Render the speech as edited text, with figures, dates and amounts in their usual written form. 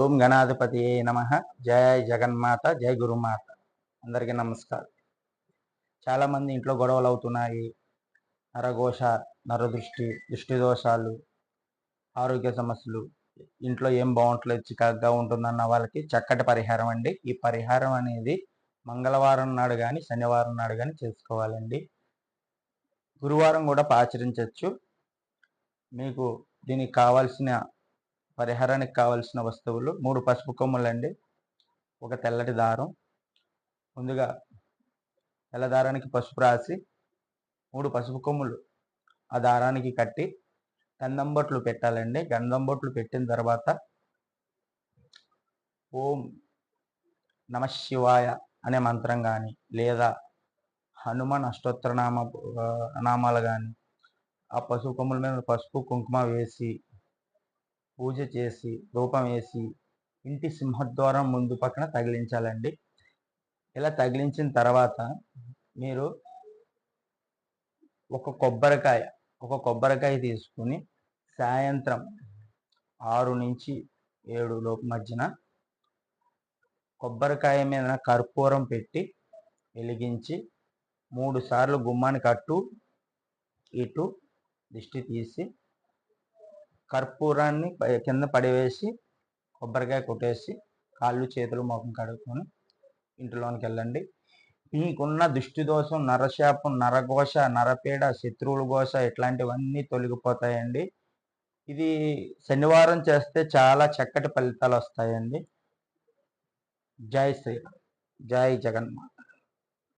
ఓం గణాధిపతియే నమః. జై జగన్మాత, జై గురుమాత. అందరికీ నమస్కారం. చాలామంది ఇంట్లో గొడవలు అవుతున్నాయి. నరఘోష, నరదృష్టి, దృష్టి దోషాలు, ఆరోగ్య సమస్యలు, ఇంట్లో ఏం బాగుంటలేదు, చికాకుగా ఉంటుందన్న వాళ్ళకి చక్కటి పరిహారం అండి. ఈ పరిహారం అనేది మంగళవారం నాడు కానీ శనివారం నాడు కానీ చేసుకోవాలండి. గురువారం కూడా ఆచరించవచ్చు. మీకు దీనికి కావాల్సిన పరిహారానికి కావాల్సిన వస్తువులు 3 పసుపు కొమ్ములండి, ఒక తెల్లటి దారం. ముందుగా తెల్ల దారానికి పసుపు రాసి 3 పసుపు కొమ్ములు ఆ దారానికి కట్టి గంధం బొట్లు పెట్టాలండి. గంధం బొట్లు పెట్టిన తర్వాత ఓం నమ శివాయ అనే మంత్రం కానీ లేదా హనుమాన్ అష్టోత్తర నామాలు కానీ ఆ పసుపు కొమ్ముల మీద పసుపు కుంకుమ వేసి పూజ చేసి ధూపం వేసి ఇంటి సింహద్వారం ముందు పక్కన తగిలించాలండి. ఇలా తగిలించిన తర్వాత మీరు ఒక కొబ్బరికాయ తీసుకుని సాయంత్రం 6 నుంచి 7 లోపు మధ్యన కొబ్బరికాయ మీద కర్పూరం పెట్టి వెలిగించి 3 సార్లు గుమ్మానికి అటు ఇటు దిష్టి తీసి కర్పూరాన్ని కింద పడివేసి కొబ్బరికాయ కొట్టేసి కాళ్ళు చేతులు ముఖం కడుక్కొని ఇంటిలోనికి వెళ్ళండి. మీకున్న దుష్టి దోషం, నరశాపం, నరఘోష, నరపీడ, శత్రువుల ఘోష ఇట్లాంటివన్నీ తొలగిపోతాయండి. ఇది శనివారం చేస్తే చాలా చక్కటి ఫలితాలు వస్తాయండి. జై శ్రీరామ్, జై జగన్మాత.